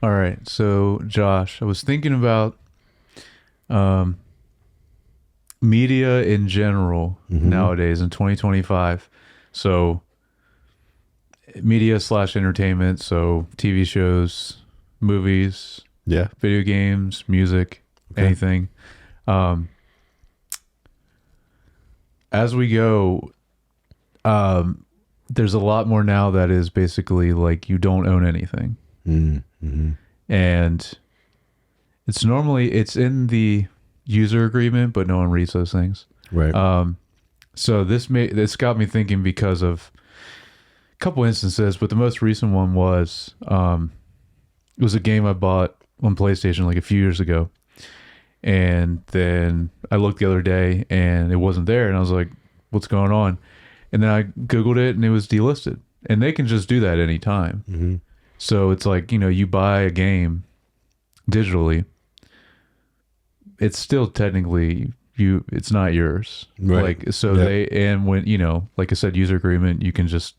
All right. So, Josh, I was thinking about um, media in general Mm-hmm. nowadays in 2025. So, media slash entertainment. So, TV shows, movies, Yeah. video games, music, Okay. anything. Um, as we go, um, there's a lot more now that is basically like you don't own anything. Mm-hmm. And it's in the user agreement, but no one reads those things. Right. So this got me thinking because of a couple instances, but the most recent one was it was a game I bought on PlayStation like a few years ago, and then I looked the other day and it wasn't there, and I was like, "What's going on?" And then I googled it and it was delisted, and they can just do that anytime. Mm-hmm. So it's like you buy a game digitally, it's still technically it's not yours. Right. Like so Yep. they and when like I said, user agreement, you can just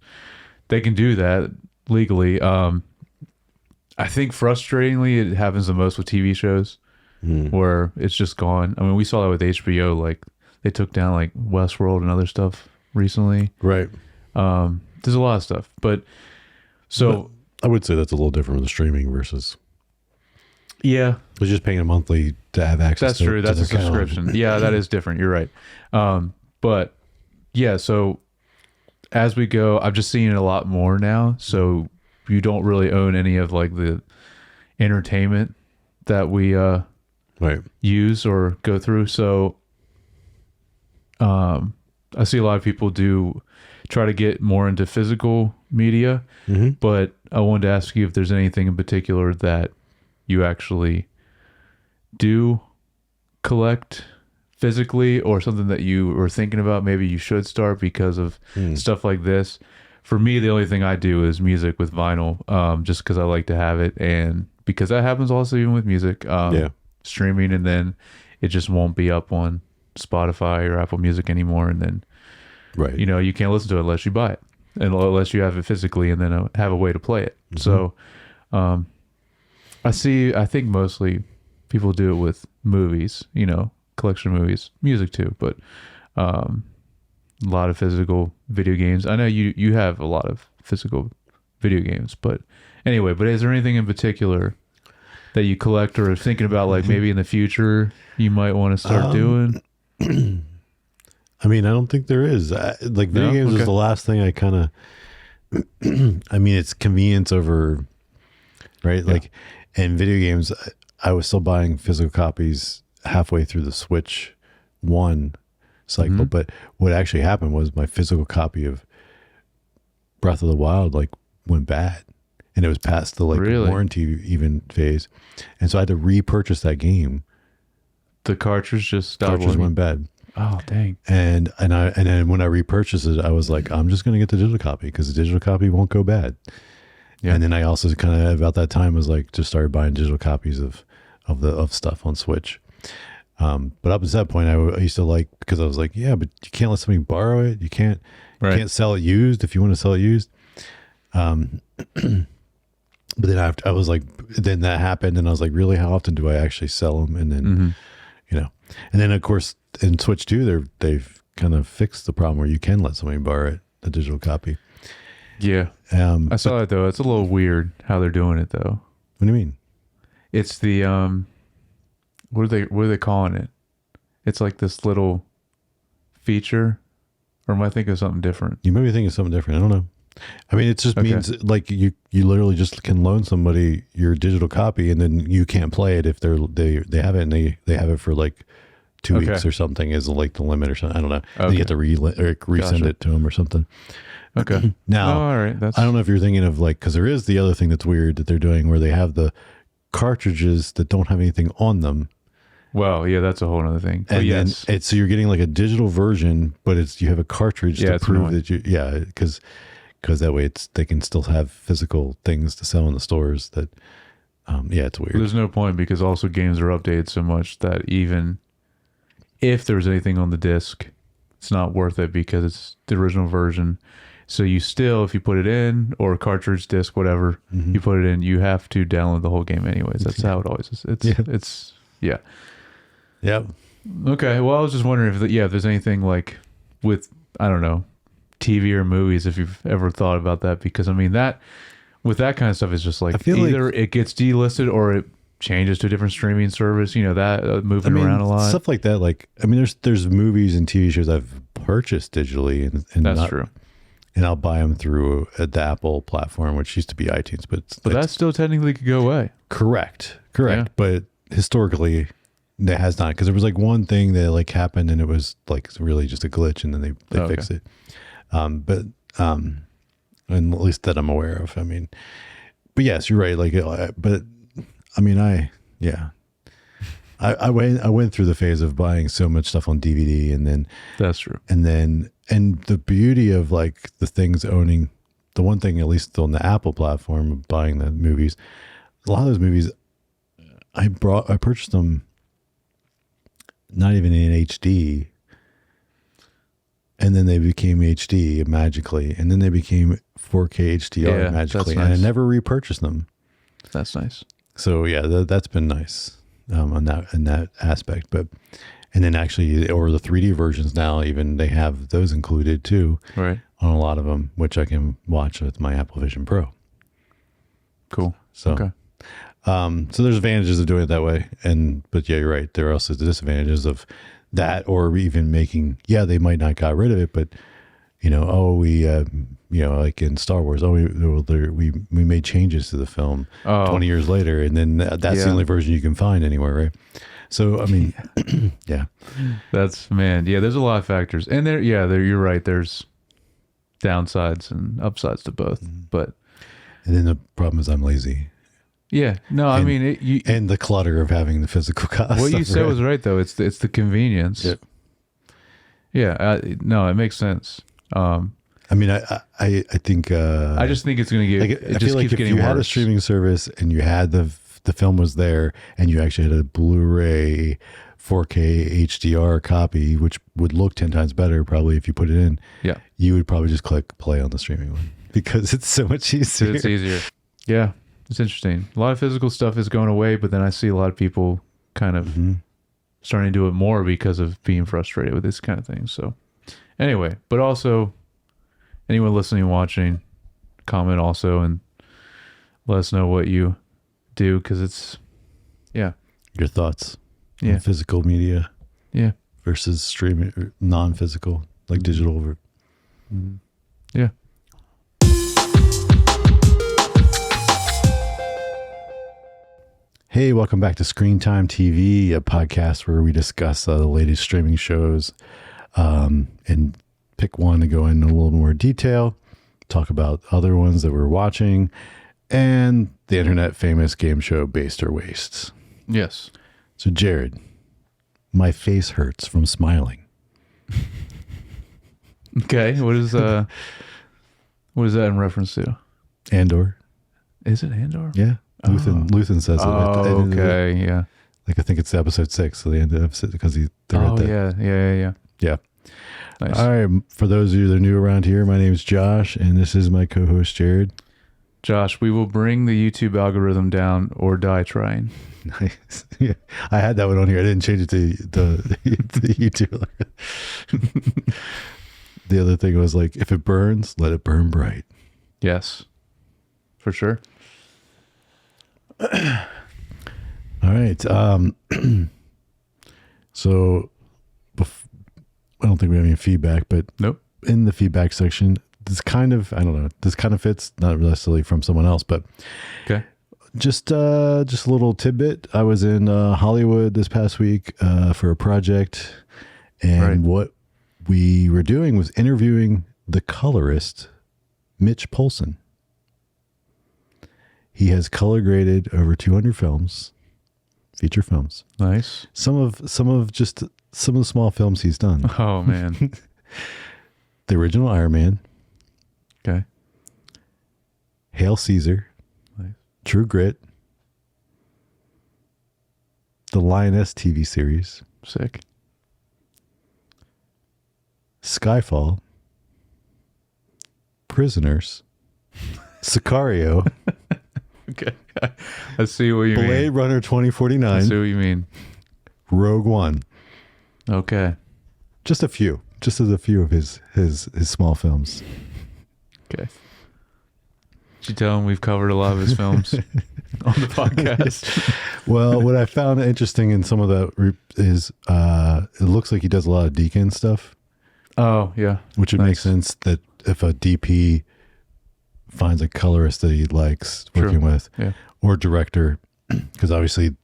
they can do that legally. I think frustratingly it happens the most with TV shows Mm. where it's just gone. I mean, we saw that with HBO, like they took down like Westworld and other stuff recently. Right. There's a lot of stuff. But But so I would say that's a little different with the streaming versus yeah, it's just paying a monthly to have access that's to, true. to That's a their catalog. subscription. Yeah, that is different. You're right. But yeah, so as we go, I've just seen it a lot more now. So you don't really own any of like the entertainment that we Right. use or go through. So I see a lot of people do try to get more into physical media, Mm-hmm. but I wanted to ask you if there's anything in particular that you actually do collect physically or something that you were thinking about maybe you should start because of Mm. stuff like this. For me, the only thing I do is music with vinyl, just because I like to have it, and because that happens also even with music, Yeah. streaming, and then it just won't be up on Spotify or Apple Music anymore, and then Right. you can't listen to it unless you buy it, and unless you have it physically, and then have a way to play it. So, I think mostly people do it with movies, collection of movies, music too, but a lot of physical video games. I know you have a lot of physical video games, but anyway, but is there anything in particular that you collect or are thinking about, like maybe in the future you might want to start doing? I mean, I don't think there is. Like video No? games is Okay. the last thing I kind of. I mean, it's convenience over, right? Yeah. Like, and video games, I was still buying physical copies halfway through the Switch one cycle. Mhm. But what actually happened was my physical copy of Breath of the Wild like went bad, and it was past the like Really? warranty even phase, and so I had to repurchase that game. The cartridge just stopped Cartridge working. went bad. Oh dang. And then when I repurchased it, I was like, I'm just going to get the digital copy because the digital copy won't go bad. Yeah. And then I also kind of about that time was like just started buying digital copies of stuff on Switch. But up until that point, I used to like because I was like, yeah, but you can't let somebody borrow it. You can't sell it used if you want to sell it used. But then I was like, then that happened, and I was like, really, how often do I actually sell them? And then and then of course in Switch 2, they've kind of fixed the problem where you can let somebody borrow it, the digital copy. Yeah. I saw it though. It's a little weird how they're doing it though. What do you mean? It's the what are they calling it? It's like this little feature, or am I thinking of something different? You might be thinking of something different. I don't know. I mean, it just Okay. means like you literally just can loan somebody your digital copy, and then you can't play it if they have it and they have it for like 2 Okay. weeks or something is like the limit or something. I don't know. Then Okay. you have to resend Gotcha. it to them or something. Okay. Now, Oh, all right. That's I don't know if you're thinking of like, because there is the other thing that's weird that they're doing where they have the cartridges that don't have anything on them. well, yeah, that's a whole other thing. But And yes. then so you're getting like a digital version, but you have a cartridge Yeah, to it's prove annoying. that because that way they can still have physical things to sell in the stores that, it's weird. There's no point because also games are updated so much that even if there's anything on the disc, it's not worth it because it's the original version. So you still, if you put it in, or cartridge disc, whatever, you put it in, you have to download the whole game anyways. That's how it always is. It's yeah. Yep. Okay. Well, I was just wondering if there's anything like with, I don't know, TV or movies, if you've ever thought about that, because I mean that with that kind of stuff, it's just like I feel either it gets delisted or it changes to a different streaming service. You know, that moving around a lot. Stuff like that. Like, I mean, there's movies and TV shows I've purchased digitally, and That's true. And I'll buy them through the Apple platform, which used to be iTunes, but that still technically could go away. Correct. Yeah. But historically, that has not, because there was like one thing that like happened, and it was like really just a glitch, and then they fixed it. And at least that I'm aware of. I mean, but yes, you're right. Like, but I mean, I went through the phase of buying so much stuff on DVD, and then that's true. And the beauty of like the things owning, the one thing at least on the Apple platform of buying the movies, a lot of those movies, I purchased them not even in HD, and then they became HD magically, and then they became 4K HDR magically, nice. and I never repurchased them. That's nice. So yeah, that's been nice in that aspect. But and then actually, or the 3D versions now, even they have those included too, right, on a lot of them, which I can watch with my Apple Vision Pro. Cool. So okay. So there's advantages of doing it that way, but yeah, you're right. There are also the disadvantages of that, or even making. Yeah, they might not got rid of it, but like in Star Wars, we made changes to the film 20 years later, and then that's the only version you can find anywhere, right? So I mean, yeah, there's a lot of factors, and you're right. There's downsides and upsides to both, but and then the problem is I'm lazy. Yeah, no, I mean, and the clutter of having the physical cost. What you said was right, though. It's the convenience. Yep. Yeah, no, it makes sense. I mean, I think. I just think it's going to get. I feel like if you had a streaming service and you had the film was there, and you actually had a Blu-ray 4K HDR copy, which would look 10 times better probably if you put it in. Yeah, you would probably just click play on the streaming one because it's so much easier. It's easier. Yeah. It's interesting. A lot of physical stuff is going away, but then I see a lot of people kind of starting to do it more because of being frustrated with this kind of thing. So anyway, but also anyone listening and watching, comment also and let us know what you do, because it's, your thoughts on physical media versus streaming, or non-physical, like digital. Yeah. Hey, welcome back to Screen Time TV, a podcast where we discuss the latest streaming shows and pick one to go into a little more detail, talk about other ones that we're watching, and the internet famous game show Based or Waste. Yes. So, Jared, my face hurts from smiling. Okay. What is that in reference to? Andor. Is it Andor? Yeah. Luthen says it. Oh, okay. Yeah. Like, I think it's episode 6, so the end of the episode, because they're at that. Yeah. Nice. All right. For those of you that are new around here, my name is Josh, and this is my co-host, Jared. Josh, we will bring the YouTube algorithm down or die trying. Nice. Yeah. I had that one on here. I didn't change it to the YouTube. The other thing was like, if it burns, let it burn bright. Yes. For sure. All right. So I don't think we have any feedback, but nope. In the feedback section, this kind of fits, not necessarily from someone else, but okay. Just a little tidbit. I was in Hollywood this past week for a project, and what we were doing was interviewing the colorist Mitch Polson. He has color graded over 200 films, feature films. Nice. Some of the small films he's done. Oh man. The original Iron Man. Okay. Hail Caesar. Nice. True Grit. The Lioness TV series. Sick. Skyfall. Prisoners, Sicario, Okay. I see what you Blade mean. Runner I 2049, see what you mean. Rogue One. Okay. Just a few. Just as a few of his small films. Okay. Did you tell him we've covered a lot of his films on the podcast? Well, what I found interesting in some of that is it looks like he does a lot of Deacon stuff, Oh, yeah. which would make sense that if a DP finds a colorist that he likes working with, Yeah. or director, because obviously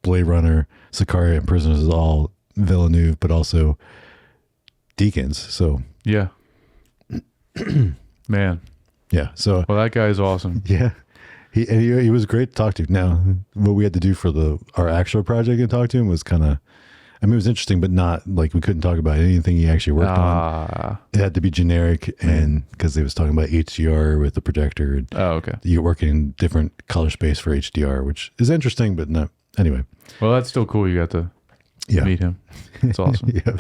Blade Runner, Sicario, and Prisoners is all Villeneuve, but also Deacons. So Yeah. Man. yeah, so Well, that guy is awesome. yeah, he was great to talk to. Now, what we had to do for our actual project and talk to him was kind of, I mean, it was interesting, but not like we couldn't talk about anything he actually worked on. It had to be generic, and because they was talking about HDR with the projector. And Oh, okay. you're working in different color space for HDR, which is interesting, but no. Anyway, Well, that's still cool. You got to yeah, meet him. It's awesome. yeah.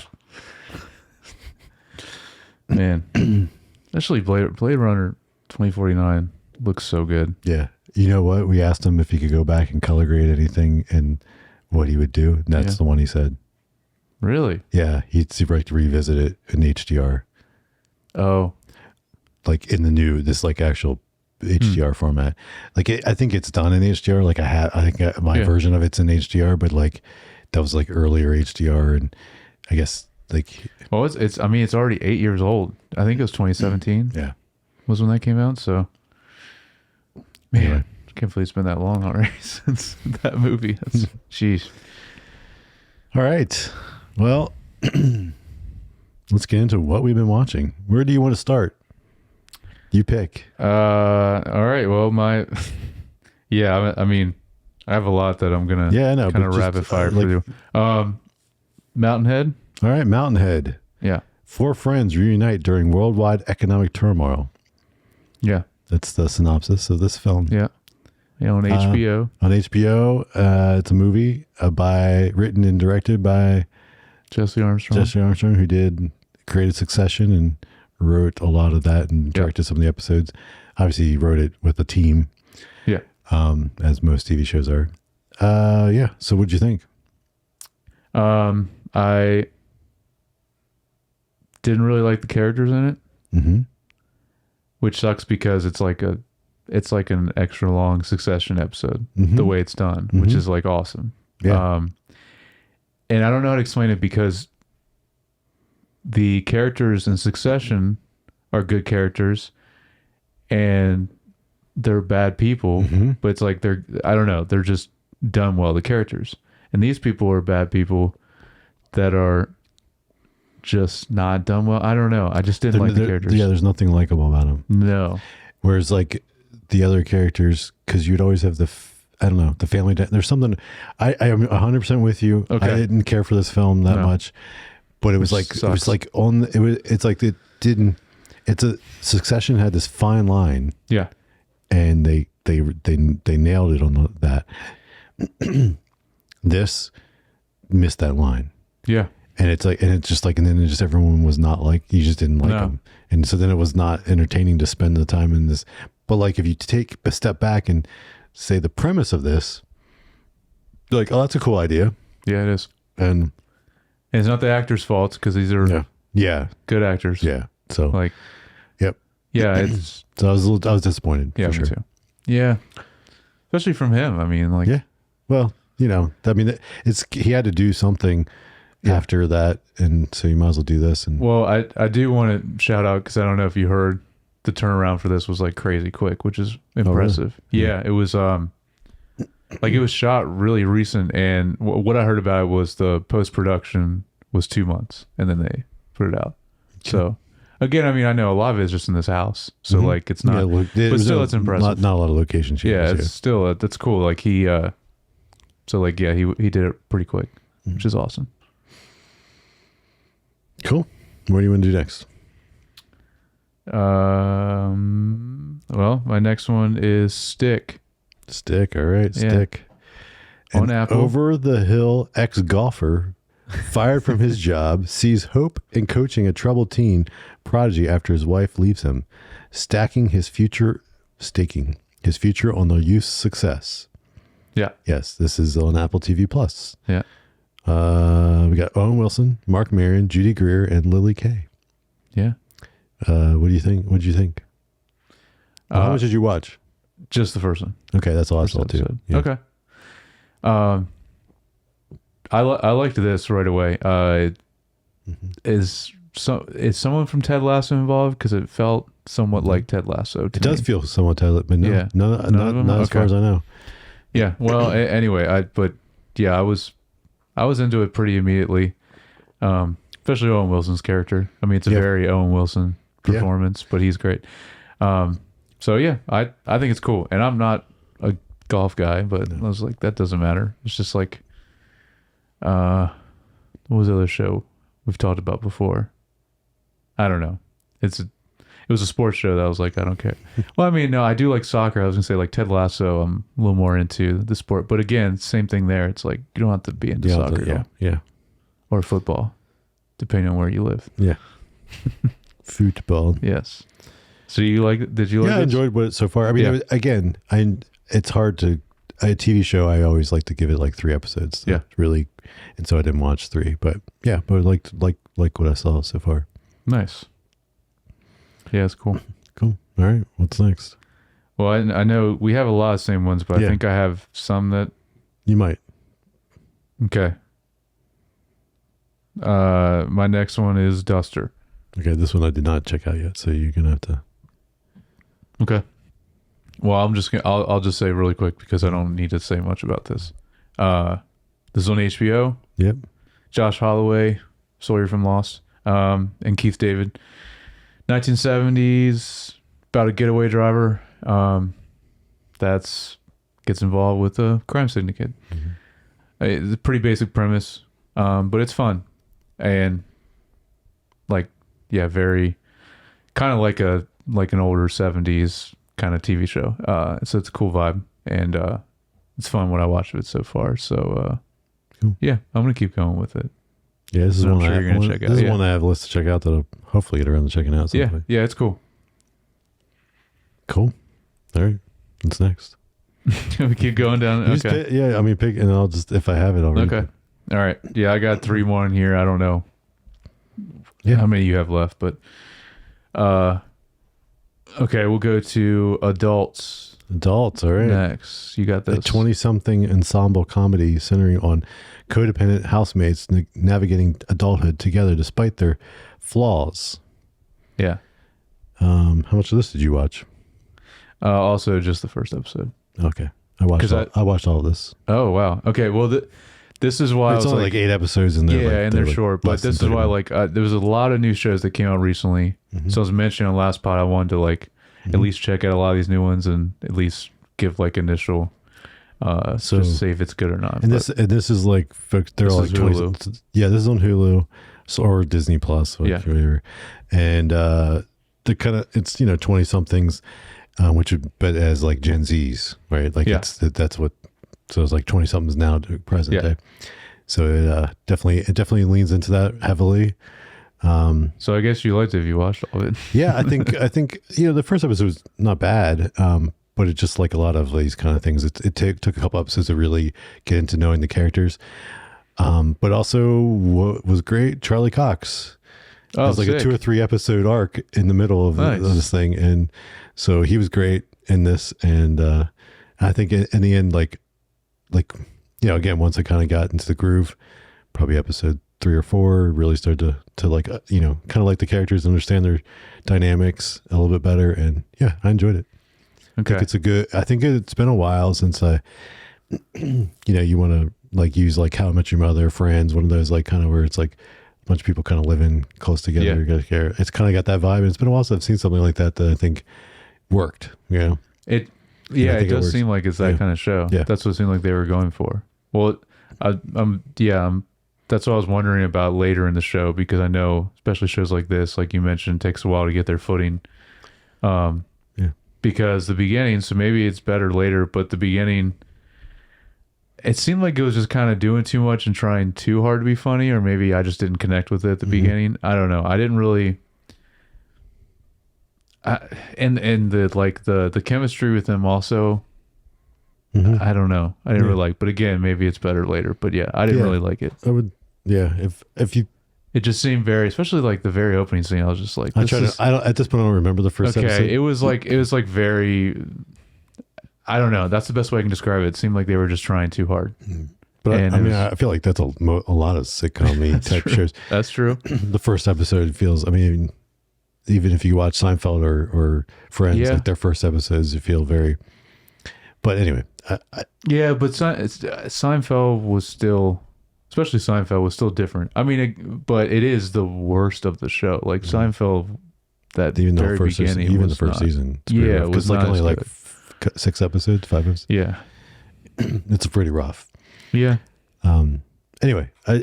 Man. Especially Blade Runner 2049 looks so good. Yeah. You know what? We asked him if he could go back and color grade anything and what he would do. And that's the one he said. Really? Yeah. He'd like to revisit it in HDR. Oh. Like in the new, this like actual HDR format. Like I think it's done in HDR. Like I think my version of it's in HDR, but like that was like earlier HDR. And I guess like. Well, it's I mean, it's already 8 years old. I think it was 2017 Yeah. was when that came out. So, man, Anyway. I can't believe it's been that long already since that movie. That's, jeez. All right. Well, let's get into what we've been watching. Where do you want to start? You pick. All right. Well, yeah, I mean, I have a lot that I'm going to Yeah, I know. kind of but just, rapid fire like- for you. Mountain Head. All right. Mountainhead. Yeah. 4 friends reunite during worldwide economic turmoil. Yeah. That's the synopsis of this film. Yeah. On HBO. On HBO, it's a movie written and directed by Jesse Armstrong. Jesse Armstrong, who created Succession and wrote a lot of that and directed some of the episodes. Obviously, he wrote it with a team. Yeah. As most TV shows are. Yeah. So what'd you think? I didn't really like the characters in it, Mm-hmm. which sucks because it's like an extra long Succession episode, the way it's done, which is like awesome. Yeah. And I don't know how to explain it because the characters in Succession are good characters and they're bad people, but it's like I don't know, they're just done well, the characters. And these people are bad people that are just not done well. I don't know. I just didn't like the characters. Yeah, there's nothing likable about them. No. Whereas like the other characters, because you'd always have the family. There's something. I am 100% with you. Okay. I didn't care for this film that much, but it was like sucks. it was like on. It's like it didn't. It's a Succession had this fine line, Yeah. and they nailed it on that. This missed that line. Yeah. And it's just like, and then just everyone was not like, you just didn't like No. them. And so then it was not entertaining to spend the time in this. But like, if you take a step back and say the premise of this, you're like, oh, that's a cool idea. Yeah, it is. And And it's not the actors' fault because these are yeah. good actors. Yeah. So, Like, yep. yeah, it's, So I was disappointed. yeah, for me sure. too. Yeah. Especially from him. I mean, like, Yeah. Well, I mean, he had to do something after that. And so you might as well do this. And well, I do want to shout out because I don't know if you heard the turnaround for this was like crazy quick, which is impressive. Really? Yeah, it was like it was shot really recent, and what I heard about it was the post production was 2 months, and then they put it out. So again, I mean, I know a lot of it is just in this house, so like it's not, but still, it's impressive. Not a lot of location changes. Yeah, it's still that's cool. Like he did it pretty quick, which is awesome. Cool. What do you want to do next? Well, my next one is Stick. Stick. All right. Yeah. Stick. On An Apple. over the hill ex golfer fired from his job, sees hope in coaching a troubled teen prodigy after his wife leaves him, staking his future on the youth's success. Yeah. Yes, this is on Apple TV Plus. Yeah. We got Owen Wilson, Mark Maron, Judy Greer, and Lily Kay. Yeah. What do you think? What did you think? How much did you watch? Just the first one. Okay, that's all I First saw too. episode. Yeah. Okay. I liked this right away. Is someone from Ted Lasso involved? Because it felt somewhat like Ted Lasso. It does feel somewhat Ted, but no, Yeah. not as far as I know. Yeah. Well, anyway, I was into it pretty immediately. Especially Owen Wilson's character. I mean, it's a very Owen Wilson performance, but he's great. So yeah, I think it's cool. And I'm not a golf guy, but I was like, that doesn't matter. It's just like, what was the other show we've talked about before? I don't know. It was a sports show that I was like, I don't care. Well, I mean, no, I do like soccer. I was gonna say like Ted Lasso. I'm a little more into the sport, but again, same thing there. It's like you don't have to be into soccer, or football, depending on where you live. Yeah. Football. Yes. So did you like I it? enjoyed what so far. I mean, it's hard to, a TV show, I always like to give it like 3 episodes. Really. And so I didn't watch 3, but I liked what I saw so far. Nice. Yeah, it's cool. Cool. All right. What's next? Well, I know we have a lot of same ones, but I think I have some that. You might. Okay. My next one is Duster. Okay. This one I did not check out yet. So you're going to have to. Okay. Well, I'll just say really quick because I don't need to say much about this. This is on HBO. Yep. Josh Holloway, Sawyer from Lost, and Keith David. 1970s, about a getaway driver that's gets involved with a crime syndicate. Mm-hmm. It's a pretty basic premise, but it's fun and very kind of like an older 70s kind of TV show. So it's a cool vibe and it's fun when I watch it so far. So cool. Yeah, I'm gonna keep going with it. Yeah, this is one you're gonna check out. This is one I have a list to check out that I'll hopefully get around to checking out. Yeah, it's cool. Cool. All right, what's next? We keep going down. Okay. Pick, and I'll just, if I have it already. Okay. All right. Yeah, I got 3 more in here. I don't know how many you have left, but okay, we'll go to adults. Adults, all right. Next, you got this. A 20-something ensemble comedy centering on codependent housemates navigating adulthood together despite their flaws. Yeah. How much of this did you watch? Also, just the first episode. Okay, I watched all of this. Oh wow. Okay. Well, this is why it's only like 8 episodes in there. Yeah, and they're short. But this is why there was a lot of new shows that came out recently. Mm-hmm. So I was mentioning on the last pod, I wanted to at least check out a lot of these new ones and at least give initial. So just see if it's good or not. And this is like they're all like 20. Hulu. Yeah, this is on Hulu or Disney Plus. Whatever. And the kind of it's 20 somethings. But as like Gen Zs, right? Like that's what. So it's like 20 somethings now to present day. So it definitely leans into that heavily. So I guess you liked it if you watched all of it. Yeah, I think the first episode was not bad, but it just like a lot of these kind of things. It took a couple episodes to really get into knowing the characters. But also what was great, Charlie Cox. It was like a 2 or 3 episode arc in the middle of this thing, and so he was great in this. And I think in the end, again, once I kind of got into the groove, probably episode 3 or 4, really started to like, kind of like the characters, understand their dynamics a little bit better. And yeah, I enjoyed it. Okay. I think it's been a while since I, you want to like use like How I Met Your Mother, Friends, one of those like kind of where it's like a bunch of people kind of living close together. Yeah. You gotta care. It's kind of got that vibe. And it's been a while since I've seen something like that I think worked, It does seem like it's that kind of show. Yeah. That's what it seemed like they were going for. Well, that's what I was wondering about later in the show, because I know, especially shows like this, like you mentioned, takes a while to get their footing. Because the beginning, so maybe it's better later, but the beginning, it seemed like it was just kind of doing too much and trying too hard to be funny, or maybe I just didn't connect with it at the beginning. I don't know. I didn't really. And the like the chemistry with them also. I don't know. I didn't really like. But again, maybe it's better later. But yeah, I didn't really like it. I would. Yeah, if you. It just seemed very, especially like the very opening scene. I was just like, I don't at this point. I don't remember the first episode. It was like very. I don't know. That's the best way I can describe it. It seemed like they were just trying too hard. But I feel like that's a lot of sitcom-y type shows. That's true. The first episode feels. I mean, even if you watch Seinfeld or Friends, like their first episodes, you feel very. But anyway, but Seinfeld was still, especially Seinfeld was still different. I mean, but it is the worst of the show. Like Seinfeld, that even very the first beginning, season, even was the first not, season, it was like not only as like good. 6 episodes, 5 episodes. Yeah, it's pretty rough. Yeah. Anyway, I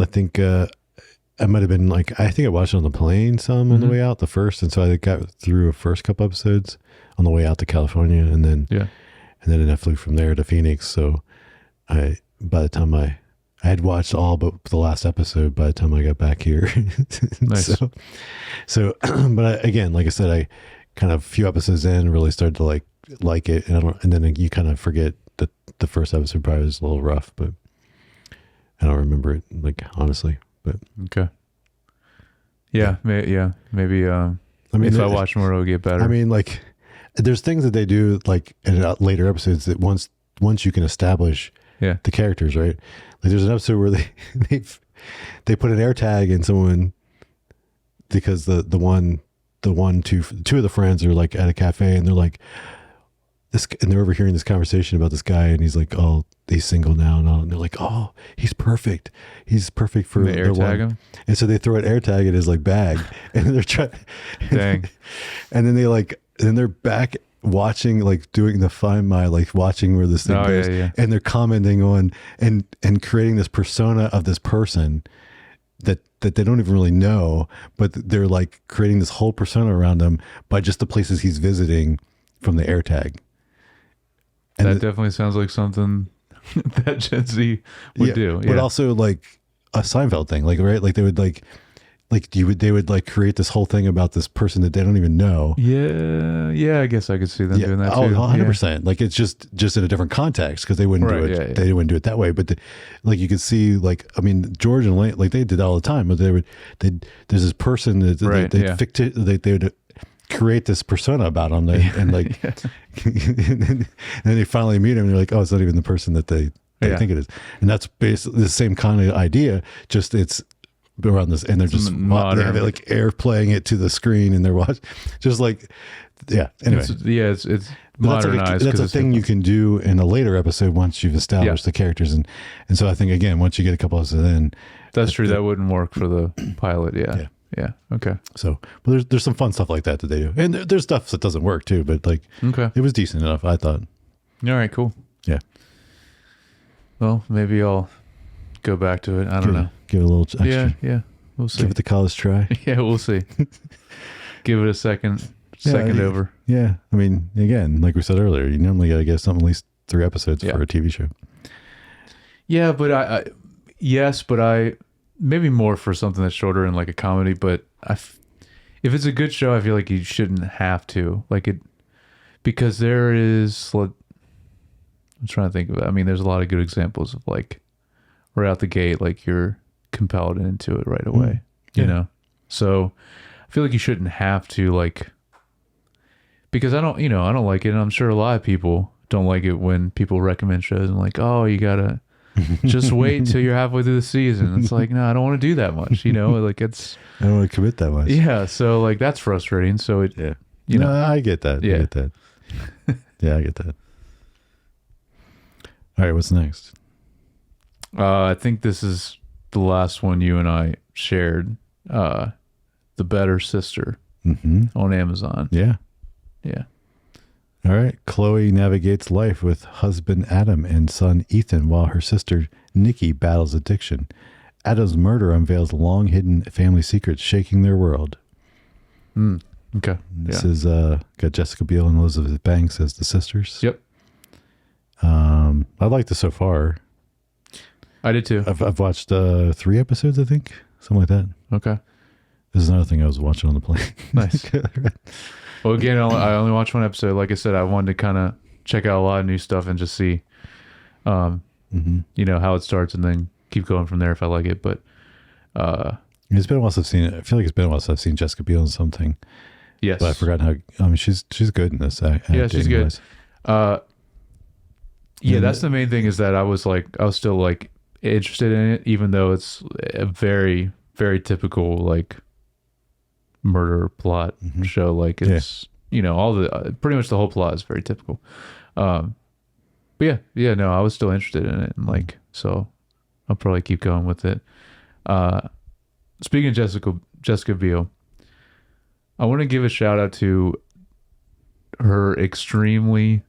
think I might have been like, I think I watched it on the plane some on the way out, the first, and so I got through a first couple episodes on the way out to California, and then I flew from there to Phoenix. So by the time I had watched all but the last episode by the time I got back here. Nice. So but again, like I said, I kind of a few episodes in really started to like it, and then you kind of forget that the first episode probably was a little rough, but I don't remember it, like, honestly. But okay. Yeah. Maybe. I mean, if I watch more, it'll get better. I mean, like, there's things that they do like in later episodes that once you can establish the characters, right? Like, there's an episode where they put an air tag in someone because two of the friends are like at a cafe, and they're like and they're overhearing this conversation about this guy, and he's like, oh, he's single now, and they're like, oh, he's perfect for the air tag him. And so they throw an air tag in his like bag, and they're trying. Dang. And then they're back watching, like doing the Find My, like watching where this thing goes, and they're commenting on and creating this persona of this person that they don't even really know, but they're like creating this whole persona around him by just the places he's visiting from the air tag. And that definitely sounds like something that Gen Z would do. Yeah. But also like a Seinfeld thing, like, right? Like they would they would like create this whole thing about this person that they don't even know. Yeah. I guess I could see them doing that too. 100%. Like, it's just in a different context, because they wouldn't do it. They wouldn't do it that way. But like, you could see, like, I mean, George and Lane, like, they did that all the time. But there's this person that they would create this persona about him, and like, and then they finally meet him, and they're like, oh, it's not even the person that they think it is. And that's basically the same kind of idea, just it's around this, and they're just they have it like air playing it to the screen, and they're watching, just like, anyway, it's modernized. That's a thing you can do in a later episode once you've established the characters, and so I think, again, once you get a couple episodes in, that's true. That wouldn't work for the pilot. Yeah. Okay. So, but there's some fun stuff like that they do, and there's stuff that doesn't work too. But like, it was decent enough, I thought. All right. Cool. Yeah. Well, maybe I'll go back to it. I don't know. Give it a little extra. Yeah. We'll see. Give it the college try. Yeah, we'll see. Give it a second over. Yeah. I mean, again, like we said earlier, you normally got to get something at least 3 episodes for a TV show. Yeah, but I maybe more for something that's shorter and like a comedy. But if it's a good show, I feel like you shouldn't have to because there is. I'm trying to think of it. I mean, there's a lot of good examples of like right out the gate, like you're compelled into it right away, you know? So I feel like you shouldn't have to, like, because I don't like it. And I'm sure a lot of people don't like it when people recommend shows and like, oh, you gotta just wait until you're halfway through the season. It's like, no, I don't want to do that much, like I don't want to commit that much. Yeah. So like, that's frustrating. So I get that. Yeah. I get that. Yeah, I get that. All right, what's next? I think this is the last one you and I shared. The Better Sister on Amazon. Yeah. All right. Chloe navigates life with husband Adam and son Ethan while her sister Nikki battles addiction. Adam's murder unveils long-hidden family secrets shaking their world. Okay. This is got Jessica Biel and Elizabeth Banks as the sisters. Yep. I liked it so far. I did too. I've watched 3 episodes, I think, something like that. Okay. This is another thing I was watching on the plane. Nice. Well, again, I only watched 1 episode. Like I said, I wanted to kind of check out a lot of new stuff and just see, you know, how it starts and then keep going from there if I like it. But it's been a while since I've seen it. I feel like it's been a while since I've seen Jessica Biel in something. yes. But I forgot how. I mean, she's good in this. Yeah, she's good. Wise. Yeah, that's the main thing is that I was still like interested in it, even though it's a very, very typical like murder plot show. Like it's, you know, all the, pretty much the whole plot is very typical. But yeah, no, I was still interested in it. And like, so I'll probably keep going with it. Speaking of Jessica Biel, I want to give a shout out to her extremely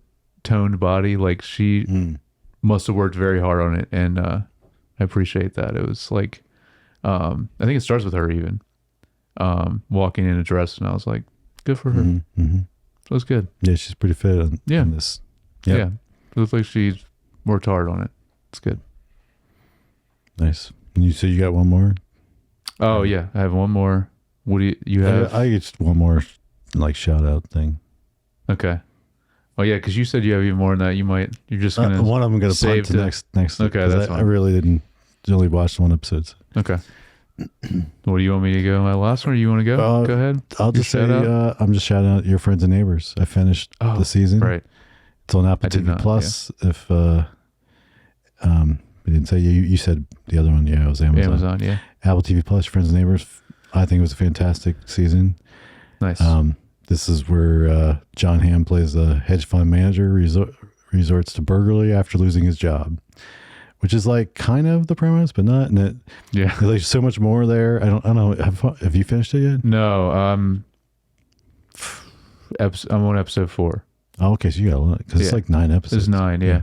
toned body. Like she must have worked very hard on it, and I appreciate that. It was like I think it starts with her even walking in a dress, and I was like, good for her. It was good. Yeah, she's pretty fit on this. Yep. Yeah, it looks like she's worked hard on it. It's good. Nice. And you said you got one more? Oh yeah, I have one more. What do you have? I get just one more like shout out thing. Okay. Oh yeah, because you said you have even more than that. You're just gonna one of them gonna save punt to next. Okay, that's fine. I really didn't only watch 1 episode. So. Okay. What do you want me to go? My last one? Or you want to go? Go ahead. I'll just say I'm just shouting out your friends and neighbors. I finished the season. Right. It's on Apple TV Plus. Yeah. If we didn't say you said the other one. Yeah, it was Amazon. Amazon. Yeah. Apple TV Plus, Friends and Neighbors. I think it was a fantastic season. Nice. This is where John Hamm plays a hedge fund manager, resorts to burglary after losing his job, which is like kind of the premise, but not. And there's so much more there. I don't know. Have you finished it yet? No. I'm on episode 4. Oh, okay. So you got a lot because it's like 9 episodes. It's 9. Yeah.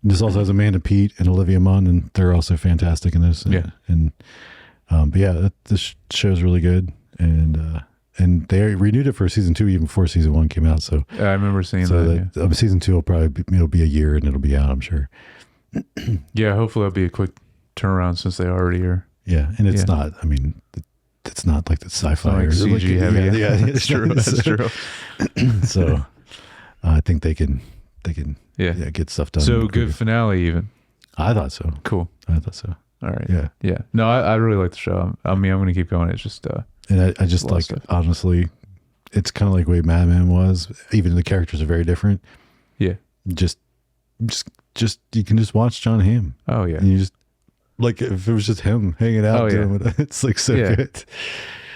This also has Amanda Peet and Olivia Munn, and they're also fantastic in this. Yeah. But yeah, this show's really good, and they renewed it for season 2 even before season 1 came out. So I remember seeing that. Season 2 will probably it'll be a year and it'll be out, I'm sure. Yeah, hopefully it'll be a quick turnaround since they already are. Yeah, and it's not. I mean, it's not like the sci-fi like or CG heavy. Yeah, that's true. That's true. So I think they can get stuff done. So good finale, even. I thought so. Cool. I thought so. All right. Yeah. No, I really like the show. I mean, I'm going to keep going. It's just and I just like stuff. Honestly, it's kind of like the way Mad Men was. Even the characters are very different. Yeah. Just you can just watch John Hamm. Oh yeah. And you just like if it was just him hanging out. It's like so good.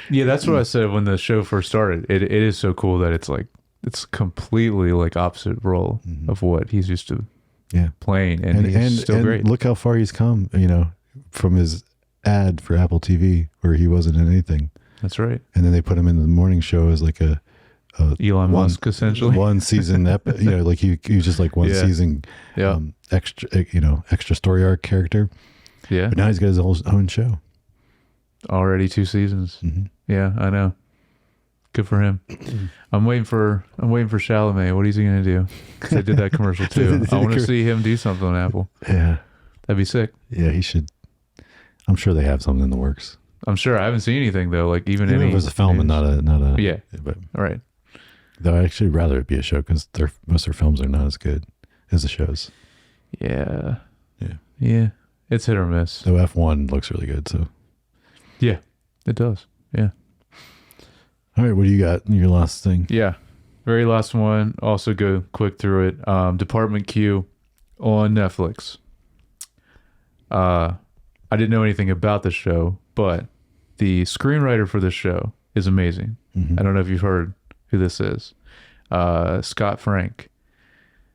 Yeah, that's what I said when the show first started. It is so cool that it's like it's completely like opposite role of what he's used to playing, and he's still great. Look how far he's come. You know, from his ad for Apple TV where he wasn't in anything. That's right. And then they put him in the morning show as like a Elon Musk essentially 1 season like he was just like 1 season extra story arc character. Yeah. But now he's got his own show. Already 2 seasons. Yeah, I know. Good for him. I'm waiting for Chalamet. What is he gonna do? Because they did that commercial too. I want to see him do something on Apple. Yeah, that'd be sick. Yeah, he should. I'm sure they have something in the works. I'm sure. I haven't seen anything though. Like even it was a film news. and not a. Yeah. But all right. Though I'd actually rather it be a show because most of their films are not as good as the shows. Yeah. Yeah. It's hit or miss. So F1 looks really good. So. Yeah, it does. Yeah. All right, what do you got in your last thing? Yeah, very last one. Also go quick through it. Department Q on Netflix. I didn't know anything about the show, but the screenwriter for this show is amazing. I don't know if you've heard who this is. Scott Frank.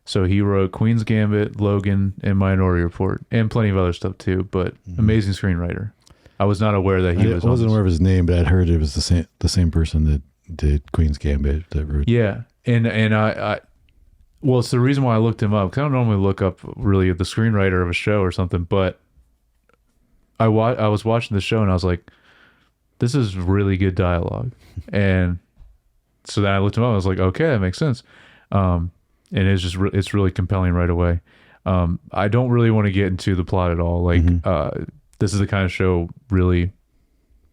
So he wrote Queen's Gambit, Logan, and Minority Report, and plenty of other stuff too, but amazing screenwriter. I was not aware that he was. I wasn't aware of his name, but I'd heard it was the same person that did Queen's Gambit. That wrote. Yeah, and I well, it's the reason why I looked him up because I don't normally look up really the screenwriter of a show or something, but I was watching the show and I was like, this is really good dialogue, and so then I looked him up. I was like, okay, that makes sense, and it's really compelling right away. I don't really want to get into the plot at all. Like, this is the kind of show really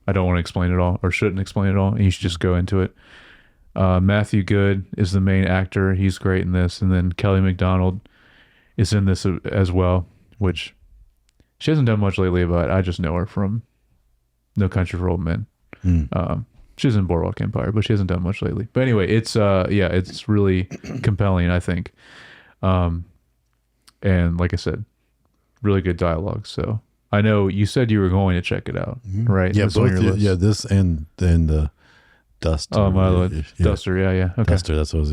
I don't want to explain it all or shouldn't explain it all. And you should just go into it. Matthew Good is the main actor. He's great in this. And then Kelly MacDonald is in this as well, which she hasn't done much lately, but I just know her from No Country for Old Men. She's in Boardwalk Empire, but she hasn't done much lately. But anyway, it's it's really compelling, I think. And like I said, really good dialogue. So I know you said you were going to check it out, right? Yeah, This on your list. yeah, this and then the Duster. Oh, my list. Duster, yeah. Okay. Duster, that's what was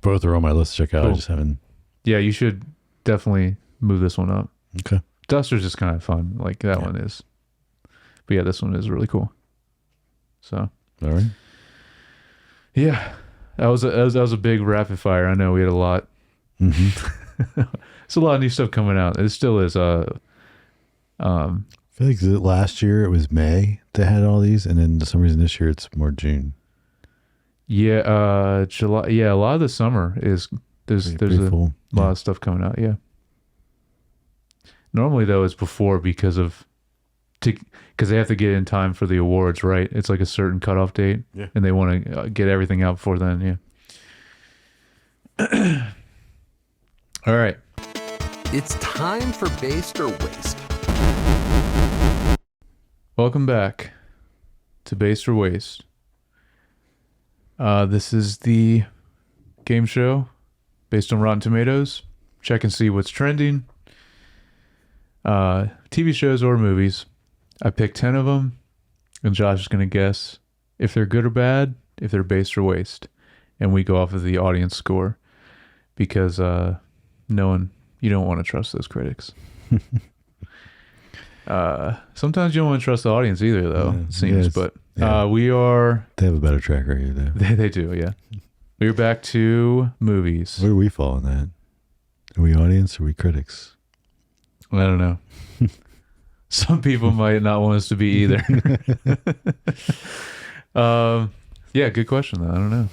both are on my list to check out. Cool. I just haven't. Yeah, you should definitely move this one up. Okay. Duster's just kind of fun, like that one is. But yeah, this one is really cool. So, all right. Yeah, that was a big rapid fire. I know we had a lot. It's a lot of new stuff coming out. It still is. I feel like last year it was May that had all these, and then for some reason this year it's more June. Yeah, July. Yeah, a lot of the summer is there's a lot of stuff coming out. Yeah. Normally though, it's before because they have to get in time for the awards, right? It's like a certain cutoff date, and they want to get everything out before then. Yeah. All right. It's time for Based or Waste. Welcome back to Based or Waste. This is the game show based on Rotten Tomatoes. Check and see what's trending. TV shows or movies. I picked 10 of them, and Josh is going to guess if they're good or bad, if they're based or waste. And we go off of the audience score because you don't want to trust those critics. Sometimes you don't want to trust the audience either, though, it seems. But we are... They have a better track record, though. They do, yeah. We're back to movies. Where do we fall in that? Are we audience or are we critics? I don't know. Some people might not want us to be either. Yeah, good question, though. I don't know.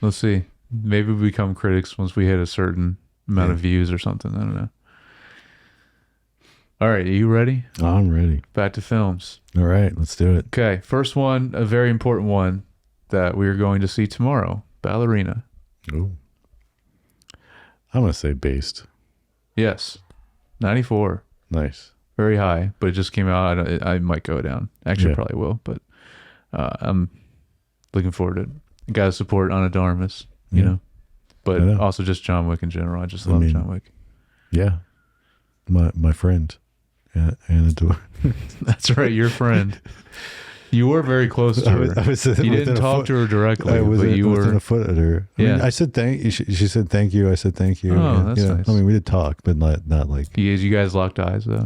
Let's see. Maybe we become critics once we hit a certain amount of views or something. I don't know. All right, are you ready? I'm ready. Back to films. All right, let's do it. Okay, first one, a very important one that we are going to see tomorrow, Ballerina. Ooh. I'm going to say based. Yes, 94. Nice. Very high, but it just came out. I might go down. Actually, probably will, but I'm looking forward to it. Got to support Ana de Armas, you know, but also just John Wick in general. I just love John Wick. Yeah. My friend, Anna Dor. That's right, your friend. You were very close to her. You didn't talk to her directly, but you were within a foot of her. I mean, I said thank you. She said thank you. I said thank you. Oh, that's nice. I mean, we did talk, but not like. You guys locked eyes, though.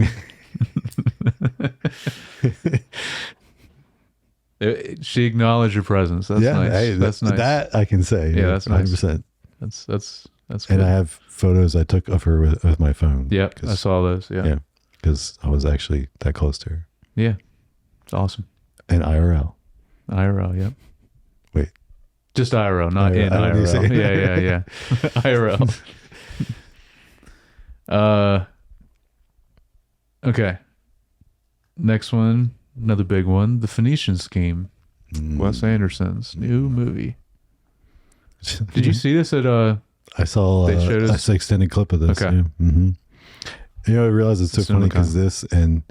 She acknowledged your presence. That's nice. Hey, that's nice. That I can say. Yeah, that's 100%. Nice. That's good. And I have photos I took of her with my phone. Yeah, I saw those. Yeah, because I was actually that close to her. Yeah, it's awesome. And IRL. IRL, yep. Wait. Just IRL, not in IRL. Yeah. IRL. Okay. Next one, another big one, The Phoenician Scheme. Wes Anderson's new movie. Did you see this at I saw an extended clip of this. Okay. Yeah. Mm-hmm. You know, I realized it's so funny because this and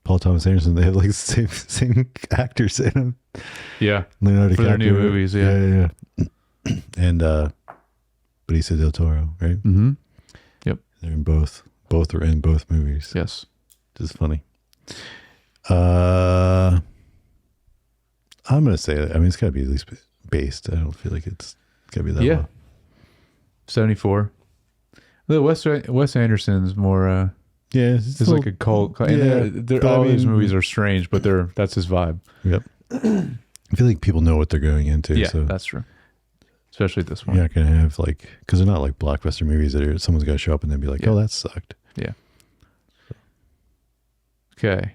Paul Thomas Anderson, they have like the same actors in them. Yeah. Leonardo for their new movies, yeah. And Benicio del Toro, right? Mm-hmm. Yep. They're in both are in both movies. Yes. Which is funny. I'm gonna say that. I mean, it's gotta be at least based. I don't feel like it's gotta be that low. 74. The Wes Anderson's more it's like a cult. And all these movies are strange, but that's his vibe. Yep. I feel like people know what they're going into. Yeah, so that's true. Especially this one. You're not gonna have because they're not like blockbuster movies that someone's gonna show up and then be like, oh, that sucked. Yeah. Okay.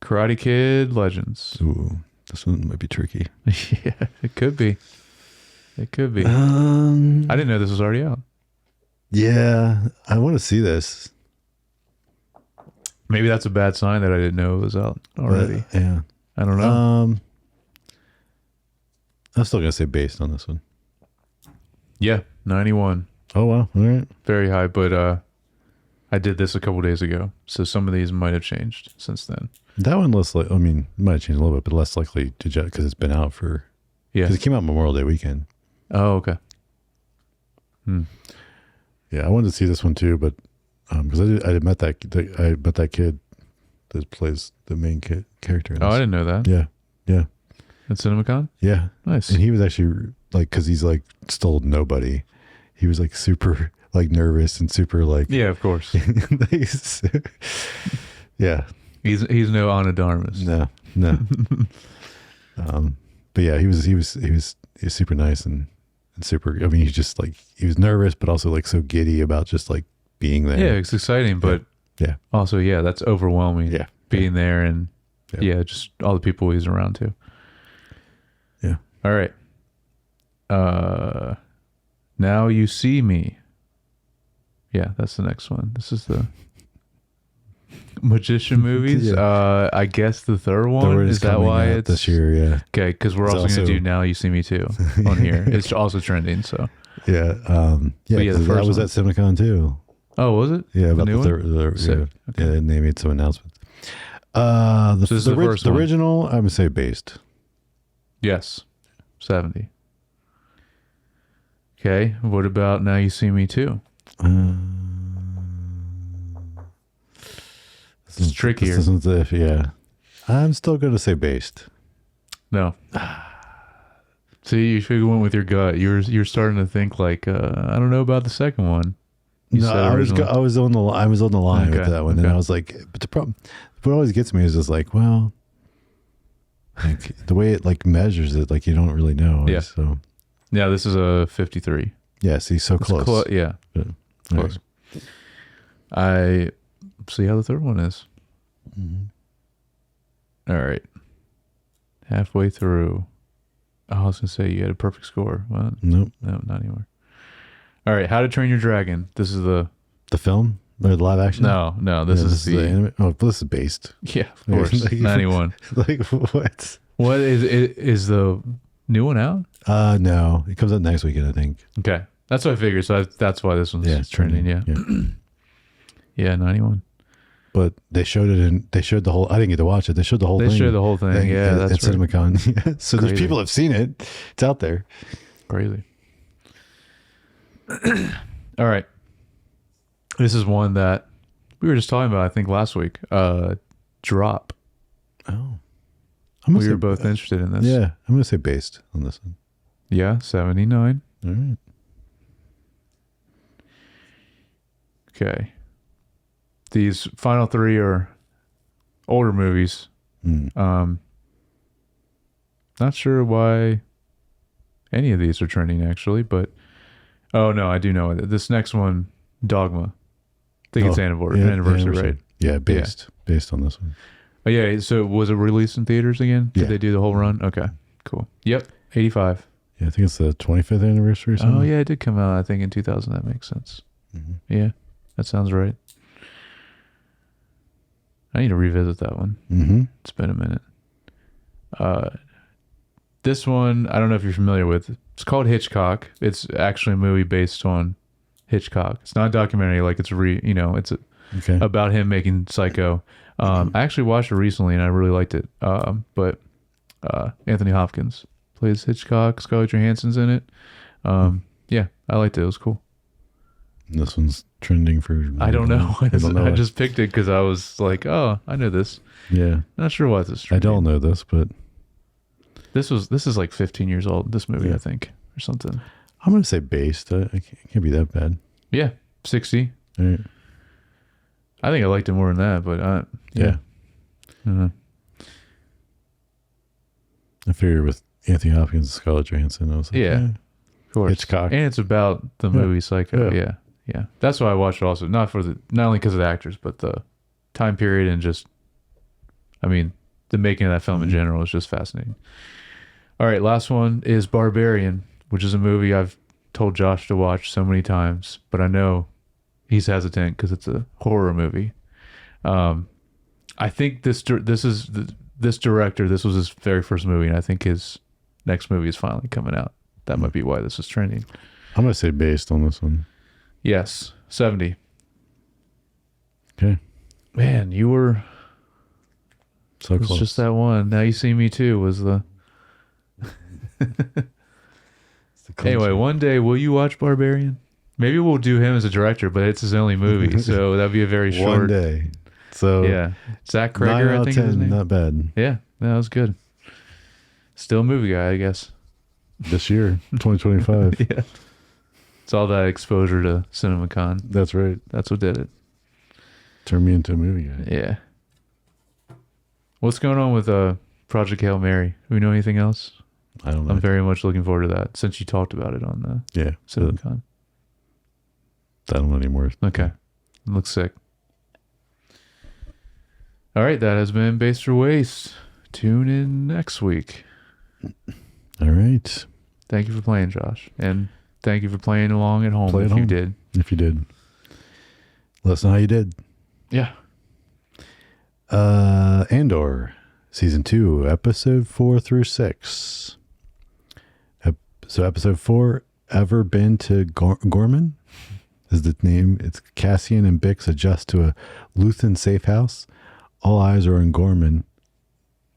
Karate Kid Legends. Ooh, this one might be tricky. Yeah, it could be. I didn't know this was already out. Yeah, I want to see this. Maybe that's a bad sign that I didn't know it was out already. But, yeah. I don't know. I'm still gonna say based on this one. Yeah, 91. Oh wow! All right. Very high, but I did this a couple days ago, so some of these might have changed since then. That one less like. I mean, it might have changed a little bit, but less likely to judge because it's been out for. Yeah. Because it came out Memorial Day weekend. Oh, okay. Yeah, I wanted to see this one too, but because I met that kid that plays the main character. In Oh, this. I didn't know that. Yeah, yeah, At CinemaCon? yeah. Nice. And he was actually like, because he's like still nobody. He was like super like nervous and super like Yeah, of course. yeah. He's no Anadarmus. No. But yeah, he was super nice and super. I mean, he was nervous, but also like so giddy about just like being there. Yeah, it's exciting, but Yeah. also, yeah, that's overwhelming. Yeah. Being there and Yeah. just all the people he's around too. Yeah. All right. Now You See Me. Yeah, that's the next one. This is the magician movies. Yeah. I guess the third one. Third Is that why it's this year? Yeah. Okay, because we're It's also going also- to do Now You See Me Too on here. It's also trending. So, Yeah. But yeah, the 'cause that first was one. at CinemaCon too. oh, was it? Yeah, about new the one? third. Sick. Yeah, Okay. and they made some announcements. So this is the first one. original, I would say based. Yes, 70. Okay, what about Now You See Me Too? This It's trickier. This one's yeah. I'm still going to say based. No. See, you should have went with your gut. You're starting to think like I don't know about the second one. You No, said I was original. I was on the line Okay, with that one, and okay. I was like, but the problem, what always gets me is just like, well, like the way it like measures it, like you don't really know. Yeah. So Yeah, this is a 53. yeah, see, so It's close. yeah, Yeah. close. I see how the third one is. Mm-hmm. All right. Halfway through. Oh, I was going to say you had a perfect score. Well, Nope. no, not anymore. All right. How to Train Your Dragon. This is the. The film or the live action? No. This Yeah, is the. anime. Oh, this is based. Yeah, of course. Like- 91. Like what? What is the new one out? No, it comes out next weekend, I think. Okay. That's what I figured. So that's why this one's Yeah, it's trending. Yeah. Yeah, 91. But they showed it they showed the whole. I didn't get to watch it. They showed the whole They thing. showed the whole thing. Yeah, at that's right. CinemaCon. Yeah. So there's Crazy. people have seen it. It's out there. Crazy. All right. This is one that we were just talking about, I think, last week. Drop. Oh, I'm We were both interested in this. Yeah, I'm gonna say based on this one. Yeah, 79. All right. Okay. These final three are older movies. Mm. Not sure why any of these are trending, actually, but oh no, I do know it. This next one, Dogma. I think it's anniversary, right? Yeah, based on this one. Oh yeah. So was it released in theaters again? Did Yeah. they do the whole run? Okay, cool. Yep, 85. Yeah, I think it's the 25th anniversary or something. Oh yeah, it did come out. I think in 2000. That makes sense. Mhm. Yeah, that sounds right. I need to revisit that one. Mm-hmm. It's been a minute. This one, I don't know if you're familiar with. It's called Hitchcock. It's actually a movie based on Hitchcock. It's not a documentary. Like it's it's Okay. about him making Psycho. I actually watched it recently and I really liked it. But Anthony Hopkins plays Hitchcock. Scarlett Johansson's in it. Yeah, I liked it. It was cool. This one's trending for. I don't know. I don't know. I just picked it because I was like, oh, I know this. Yeah, Not sure why this is I don't trending. know this, but This is like 15 years old, this movie, Yeah. I think, or something. I'm gonna say based. I can't be that bad. Yeah, 60. All right. I think I liked it more than that, but Yeah. Uh-huh. I figured with Anthony Hopkins and Scarlett Johansson, I was like, Yeah. Of course. Hitchcock. And it's about the movie Psycho. Yeah. Yeah. That's why I watched it also. Not only because of the actors, but the time period and just, I mean, the making of that film in general is just fascinating. All right, last one is Barbarian, which is a movie I've told Josh to watch so many times, but I know he's hesitant because it's a horror movie. I think this director, this was his very first movie, and I think his next movie is finally coming out. That might be why this is trending. I'm gonna say based on this one. Yes, 70. Okay. Man, you were So it's close. just that one. Now You See Me Too was the. Anyway, one day will you watch Barbarian? Maybe we'll do him as a director, but it's his only movie, so that'd be a very short. One day. So Yeah, Zach 9 Kreger, out I of think is his 10, name. not bad. Yeah, that was good. Still a movie guy, I guess. This year, 2025. Yeah, it's all that exposure to CinemaCon. That's right. That's what did it. Turned me into a movie guy. Yeah. What's going on with Project Hail Mary? Do we know anything else? I don't know. I'm very much looking forward to that since you talked about it on the Yeah. CinemaCon. I don't know anymore. Okay. It looks sick. All right, that has been Based or Waste. Tune in next week. All right. Thank you for playing, Josh. And thank you for playing along at home Play at if you home. did. If you did. Let us know how you did. Yeah. Andor, season 2, episode 4 through 6. So episode 4, Ever Been to Gorman? Is the name. It's Cassian and Bix adjust to a Luthen safe house. All eyes are on Gorman.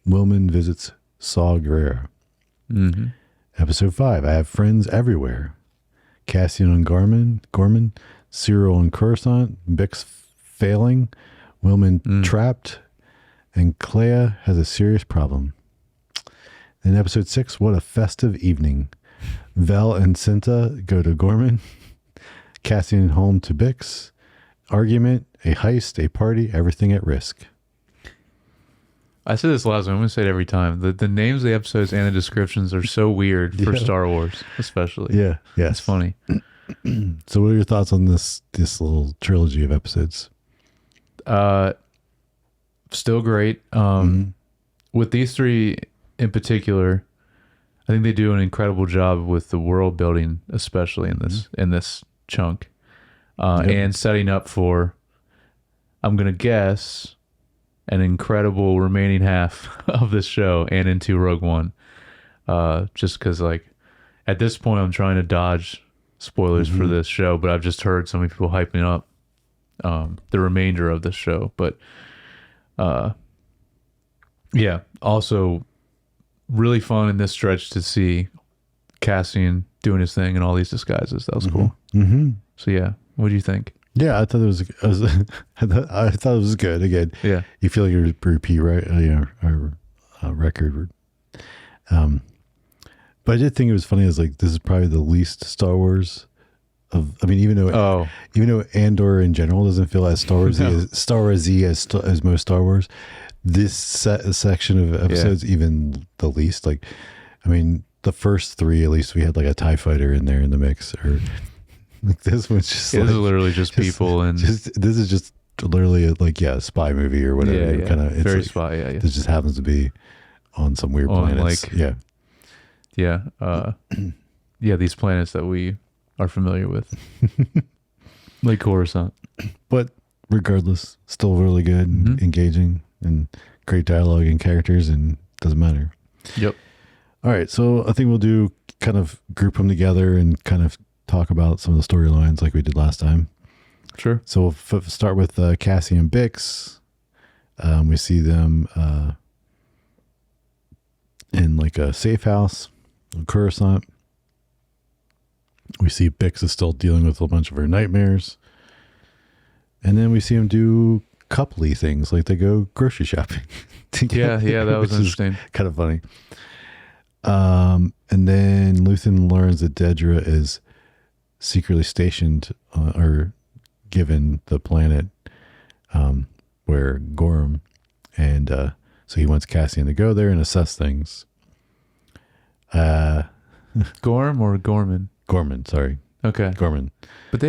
Wilman visits Saw Gerrera. Mm-hmm. Episode 5, I have friends everywhere. Cassian on Gorman, Cyril on Coruscant, Bix failing, Wilman trapped, and Clea has a serious problem. In episode 6, what a festive evening. Vel and Cinta go to Gorman, Cassian home to Bix, argument, a heist, a party, everything at risk. I said this last one. I'm going to say it every time. The names of the episodes and the descriptions are so weird for Yeah. Star Wars, especially. Yeah, yes. It's funny. So what are your thoughts on this little trilogy of episodes? Still great. With these three in particular, I think they do an incredible job with the world building, especially in this chunk, and setting up for, I'm gonna guess, an incredible remaining half of this show and into Rogue One. Just because, like, at this point, I'm trying to dodge spoilers for this show, but I've just heard so many people hyping up the remainder of this show. But yeah, also really fun in this stretch to see Cassian doing his thing in all these disguises. That was cool. Mm-hmm. So yeah, what do you think? Yeah, I thought it was I thought it was good. Again, Yeah. you feel like you're repeat, right? Our record. But I did think it was funny. I was like, this is probably the least Star Wars of. I mean, even though Andor in general doesn't feel as Star Wars as most Star Wars, this section of episodes even the least. Like, I mean, the first 3 at least we had like a TIE fighter in there in the mix, or like this one's just This like, is literally just people and this is just literally a spy movie or whatever. yeah. Kind of Very like, spy. Yeah. It just happens to be on some weird On, planets. like- Yeah. Yeah. Yeah, these planets that we are familiar with. Like Coruscant. But regardless, still really good and engaging and great dialogue and characters, and doesn't matter. Yep. All right. So I think we'll do kind of group them together and kind of talk about some of the storylines like we did last time. Sure. So we'll start with Cassie and Bix. We see them in like a safe house in Coruscant. We see Bix is still dealing with a bunch of her nightmares. And then we see him do coupley things, like they go grocery shopping. Yeah, that was which is interesting. kind of funny. And then Luthen learns that Dedra is secretly stationed or given the planet where Gorham, and so he wants Cassian to go there and assess things. Gorm or Gorman? Gorman, sorry. Okay. Gorman. But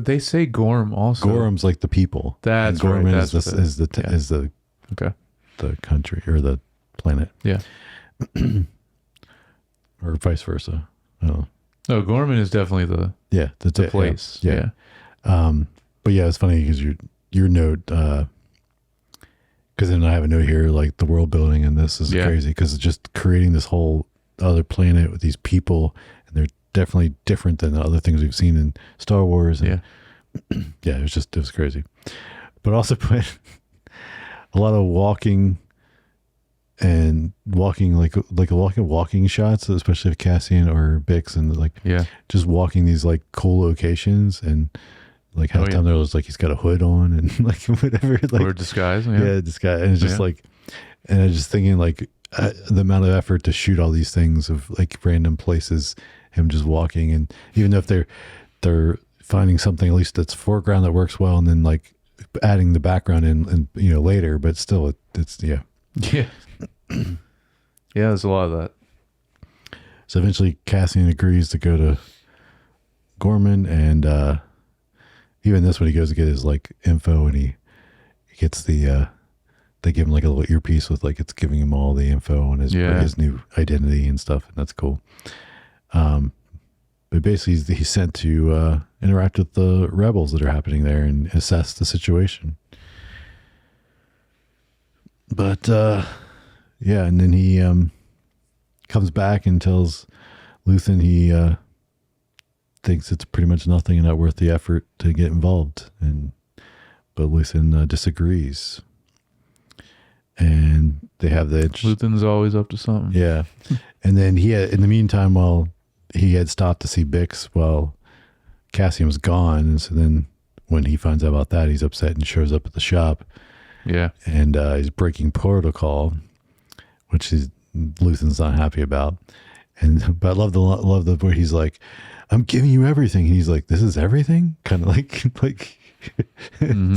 they say Gorm also. Gorham's like the people. That's and Gorman right. is the Okay. the country or the planet. Yeah. Or vice versa. I don't know. No, Gorman is definitely the place. Yeah. But yeah, it's funny because your note, because then I have a note here like the world building, and this is crazy because it's just creating this whole other planet with these people, and they're definitely different than the other things we've seen in Star Wars. And yeah, it was crazy. But also put a lot of walking like a lot of walking shots, especially of Cassian or Bix, and like just walking these like cool locations, and like half the time there was like he's got a hood on and like whatever, like or disguise, disguise, and it's just like, and I'm just thinking like the amount of effort to shoot all these things of like random places, him just walking, and even if they're finding something at least that's foreground that works well, and then like adding the background in and later, but still it's yeah, there's a lot of that. So eventually Cassian agrees to go to Gorman, and even this when he goes to get his like info, and he gets the they give him like a little earpiece with like it's giving him all the info on his new identity and stuff, and that's cool. But basically he's sent to interact with the rebels that are happening there and assess the situation. But and then he comes back and tells Luthen he thinks it's pretty much nothing and not worth the effort to get involved, but Luthen disagrees, and they have the Luthen's always up to something. Yeah, and then in the meantime, while he had stopped to see Bix while Cassian was gone, and so then when he finds out about that, he's upset and shows up at the shop. Yeah, and he's breaking protocol, which Luthen's not happy about. But I love the where he's like, "I'm giving you everything." And he's like, "This is everything," kind of like mm-hmm.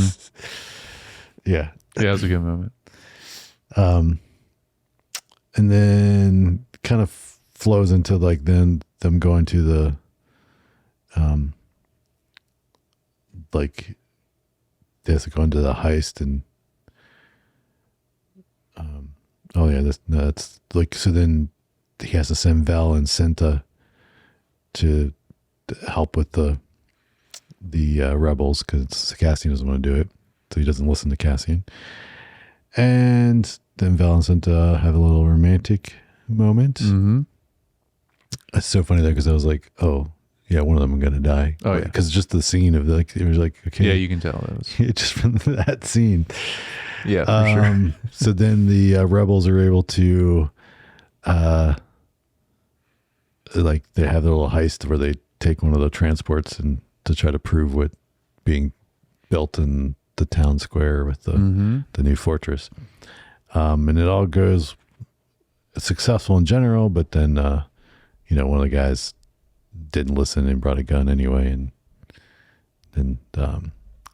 Yeah, it's a good moment. And then kind of flows into like then them going to the like they have to go into the heist, and that's like, so then he has to send Val and Cinta to help with the rebels because Cassian doesn't want to do it, so he doesn't listen to Cassian. And then Val and Cinta have a little romantic moment. Mm-hmm. It's so funny though, because I was like, oh yeah, one of them are gonna die. Oh yeah, because just the scene of like, it was like, okay, yeah, you can tell that was just from that scene. Yeah, for sure. So then the rebels are able to like they have their little heist where they take one of the transports and to try to prove what being built in the town square with the new fortress. And it all goes successful in general, but then one of the guys didn't listen and brought a gun anyway, and then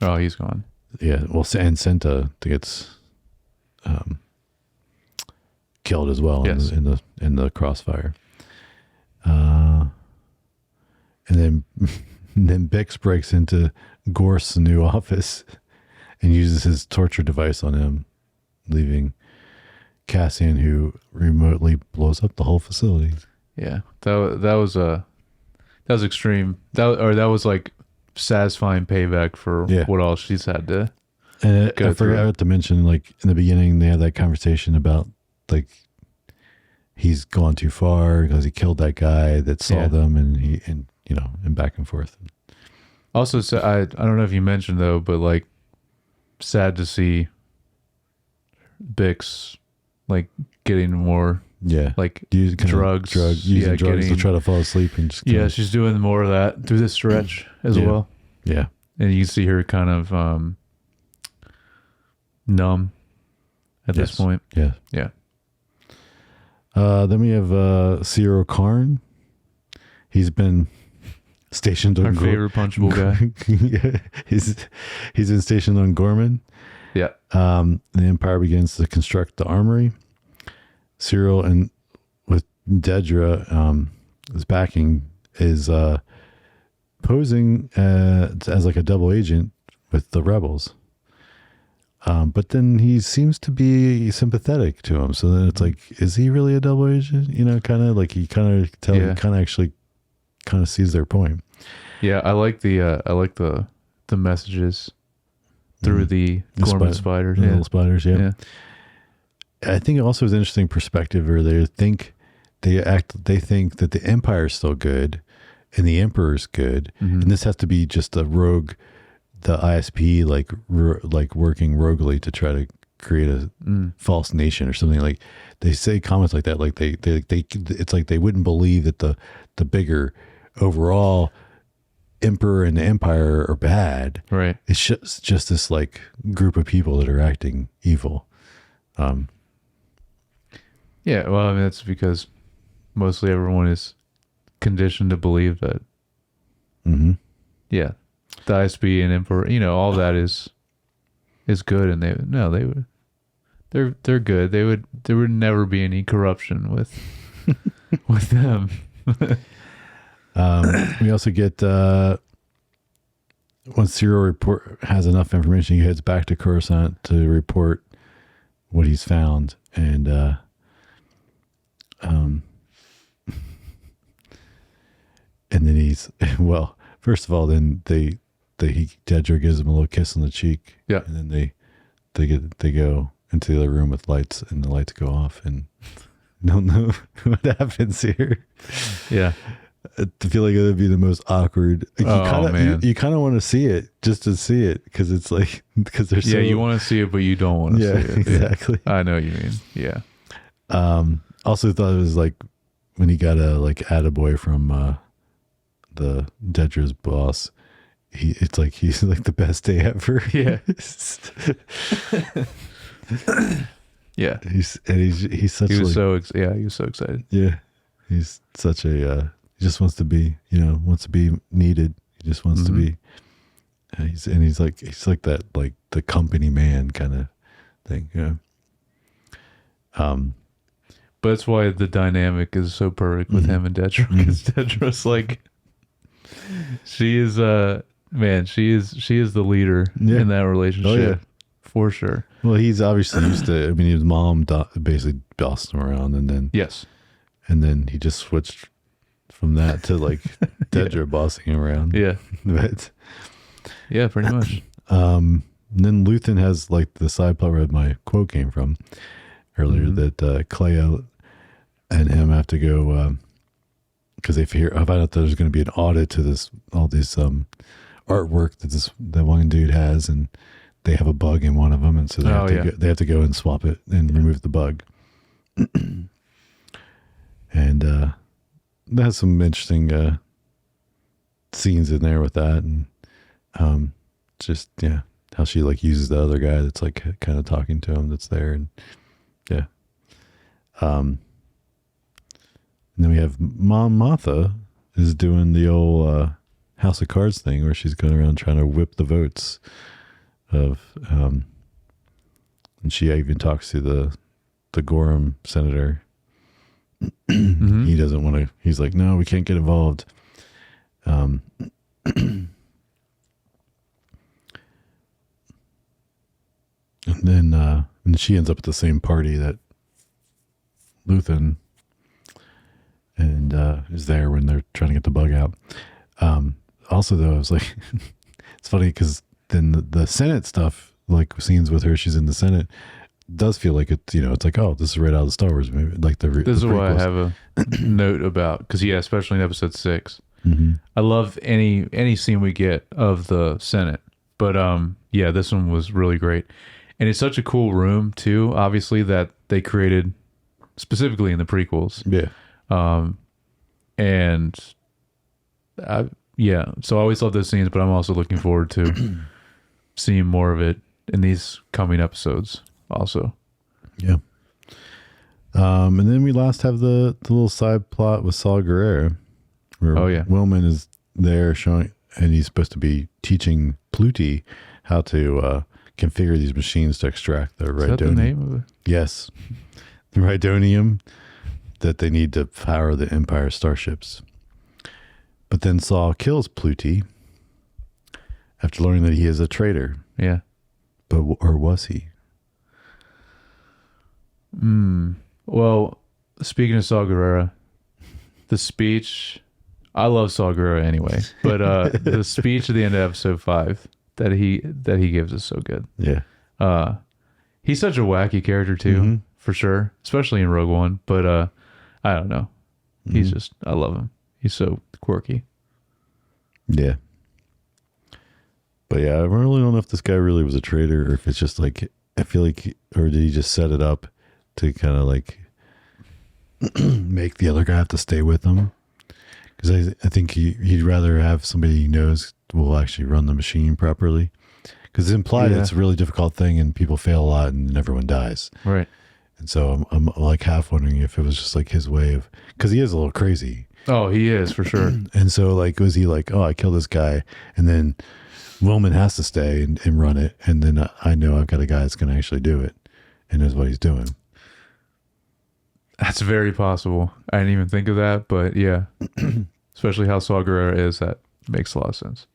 he's gone. Yeah, well, and Cinta gets killed as well in the crossfire. And then Bix breaks into Gorst's new office and uses his torture device on him, leaving Cassian, who remotely blows up the whole facility. Yeah, that was extreme. That was like satisfying payback for what all she's had to. And I forgot to mention, like in the beginning, they had that conversation about like he's gone too far because he killed that guy that saw them, and back and forth. Also, I don't know if you mentioned though, but like sad to see Bix like getting more like drugs using drugs to try to fall asleep and just she's doing more of that through this stretch as well. Yeah, and you see her kind of numb at this point. Yeah. Then we have Cyril Karn. He's been stationed on our favorite punchable guy. Yeah, he's been stationed on Gorman. Yeah. The Empire begins to construct the armory. Cyril, and with Dedra, his backing, is posing as like a double agent with the rebels. But then he seems to be sympathetic to him. So then it's like, is he really a double agent? Kind of like he kind of actually kind of sees their point. Yeah, I like the messages through the Gorman spiders. The Yeah. little spiders. Yeah. Yeah. I think it also is an interesting perspective where they think that the Empire is still good and the Emperor's good, and this has to be just a rogue, the ISP like working roguely to try to create a false nation or something. Like they say comments like that, like they it's like they wouldn't believe that the bigger overall Emperor and the Empire are bad. Right. It's just this like group of people that are acting evil. Yeah, well, I mean, that's because mostly everyone is conditioned to believe that, yeah, the ISB and Emperor, all that is good, and they're good. There would never be any corruption with with them. We also get once Serial report has enough information, he heads back to Coruscant to report what he's found, and and then first of all, then Dedra gives him a little kiss on the cheek. Yeah. And then they go into the other room with lights, and the lights go off, and don't know what happens here. Yeah. I feel like it would be the most awkward. Man. You kind of want to see it just to see it, because it's like, because there's yeah, you want to see it, but you don't want to see it. Exactly. Yeah. I know what you mean. Yeah. Also thought it was like when he got a like attaboy from the Dedra's boss. It's like he's like the best day ever. Yeah. Yeah. He's such. He was so excited. Yeah, he's such a. He just wants to be, wants to be needed. He just wants to be. He's like that, like the company man kind of thing. Yeah. But that's why the dynamic is so perfect with him and Dedra, because Dedra's like, she is she is the leader in that relationship. Oh, yeah. For sure. Well, he's obviously used to. I mean, his mom basically bossed him around, and then and then he just switched from that to like Dedra bossing him around. Yeah, but yeah, pretty much. And then Luthen has like the side plot where my quote came from earlier, that Clea and him have to go because I find out that there's going to be an audit to all this artwork that one dude has, and they have a bug in one of them, and so they have to go and swap it and remove the bug. And that has some interesting scenes in there with that, and just how she like uses the other guy that's like kind of talking to him that's there, and and then we have Mom Martha is doing the old House of Cards thing where she's going around trying to whip the votes of and she even talks to the Gorham senator. He doesn't want to. He's like, no, we can't get involved. And then and she ends up at the same party that Luthen and is there when they're trying to get the bug out. Also, though, I was like, it's funny because then the Senate stuff, like scenes with her, she's in the Senate, does feel like it's it's like, oh, this is right out of the Star Wars movie, like the This is prequels. what I have a note about, because especially in episode 6, I love any scene we get of the Senate, but this one was really great, and it's such a cool room too, obviously, that they created specifically in the prequels. And so I always love those scenes, but I'm also looking forward to seeing more of it in these coming episodes also. And then we last have the little side plot with Saw Gerrera, where Willman is there showing, and he's supposed to be teaching Pluti how to configure these machines to extract the Rhydonium. Is that the name of it? Yes. The Rhydonium that they need to power the Empire starships. But then Saw kills Pluti after learning that he is a traitor. Yeah. Or was he? Well, speaking of Saw Gerrera, the speech I love Saw Gerrera anyway, but the speech at the end of episode 5 that he gives is so good. Yeah. He's such a wacky character too, for sure, especially in Rogue One. But I don't know. He's just, I love him. He's so quirky. Yeah. But yeah, I really don't know if this guy really was a traitor or if it's just like, I feel like, or did he just set it up to kind of like make the other guy have to stay with him? Because I think he'd rather have somebody he knows will actually run the machine properly. Because it's implied it's a really difficult thing and people fail a lot and everyone dies. Right. And so I'm like half wondering if it was just like his way of, because he is a little crazy. Oh, he is for sure. And so like, was he like, oh, I killed this guy and then Willman has to stay and run it. And then I know I've got a guy that's going to actually do it and knows what he's doing. That's very possible. I didn't even think of that, but yeah. Especially how Saw Gerrera is, that makes a lot of sense.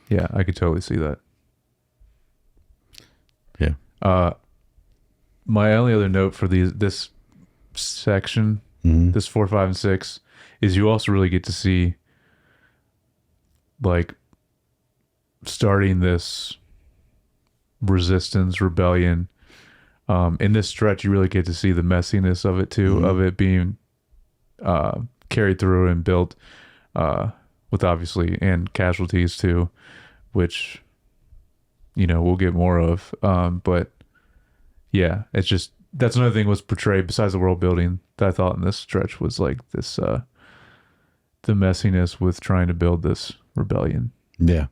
Yeah, I could totally see that. Yeah. My only other note for this section, this 4, 5, and 6, is you also really get to see like starting this resistance rebellion. In this stretch, you really get to see the messiness of it too, of it being carried through and built with obviously and casualties too, which we'll get more of. But yeah, it's just, that's another thing was portrayed besides the world building that I thought in this stretch was like this the messiness with trying to build this rebellion. Yeah.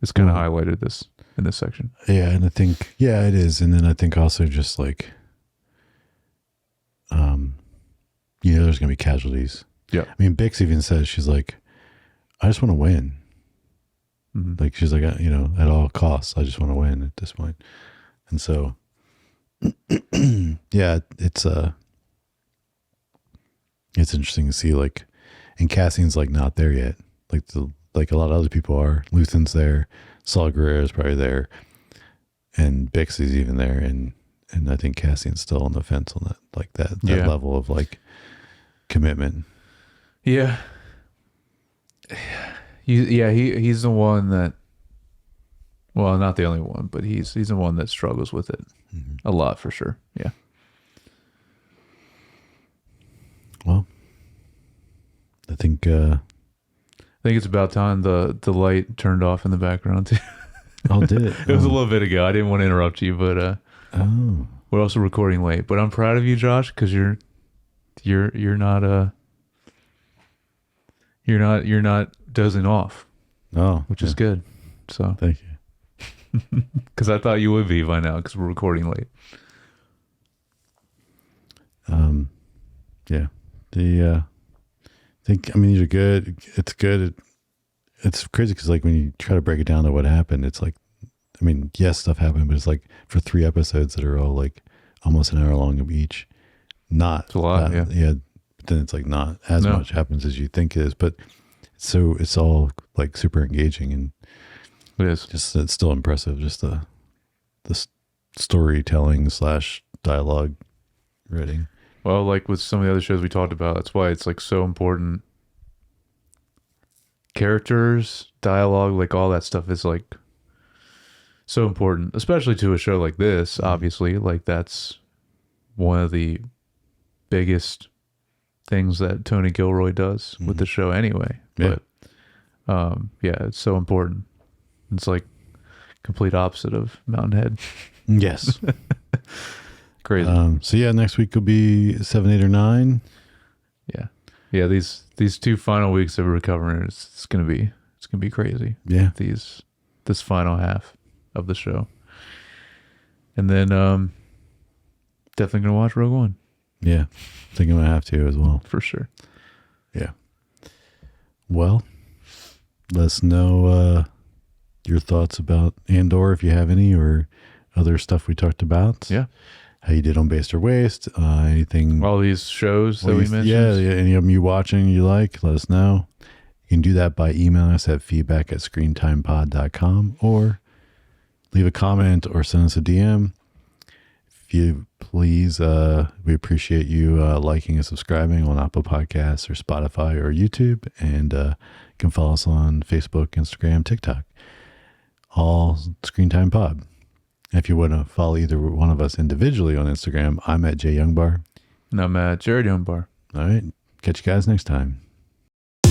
It's kind of highlighted this in this section. Yeah, and I think it is. And then I think also just like there's gonna be casualties. Yeah. I mean, Bix even says, she's like, I just want to win. Like she's like, at all costs, I just want to win at this point. And so yeah, it's interesting to see, like, and Cassian's like not there yet. Like a lot of other people are. Luthen's there, Saw Gerrera is probably there, and Bix is even there, and I think Cassian's still on the fence on that, like that level of like commitment. Yeah. He's the one that, well, not the only one, but he's the one that struggles with it a lot for sure. Yeah. Well, I think it's about time the light turned off in the background too. I'll do it. It was a little bit ago. I didn't want to interrupt you, but we're also recording late. But I'm proud of you, Josh, because you're not dozing off. Oh, which is good. So thank you. Because I thought you would be by now because we're recording late. Yeah. I mean, these are good. It's good. It's crazy because like when you try to break it down to what happened, it's like, I mean, yes, stuff happened, but it's like for 3 episodes that are all like almost an hour long of each. It's a lot, yeah. Yeah. But then it's like not as much happens as you think it is, but it's all like super engaging and it is. Just, it's still impressive. Just the storytelling / dialogue writing. Well, like with some of the other shows we talked about, that's why it's like so important. Characters, dialogue, like all that stuff is like so important, especially to a show like this. Obviously, like that's one of the biggest things that Tony Gilroy does with the show anyway. Yeah. But it's so important. It's like complete opposite of Mountainhead. Yes. Crazy. So yeah, next week will be 7, 8, or 9. Yeah. These 2 final weeks that we're covering, it's gonna be crazy. Yeah. This final half of the show, and then definitely gonna watch Rogue One. Yeah, I think I'm gonna have to as well for sure. Yeah. Well, let us know your thoughts about Andor if you have any, or other stuff we talked about. Yeah. How you did on Based or Waste, anything. All these shows that we mentioned. Yeah, any of them you watching you like, let us know. You can do that by emailing us at feedback@screentimepod.com or leave a comment or send us a DM. if you please, we appreciate you liking and subscribing on Apple Podcasts or Spotify or YouTube. And you can follow us on Facebook, Instagram, TikTok. All Screen Time Pod. If you want to follow either one of us individually on Instagram, I'm at JYoungBar. And I'm at Jared Youngbar. All right. Catch you guys next time.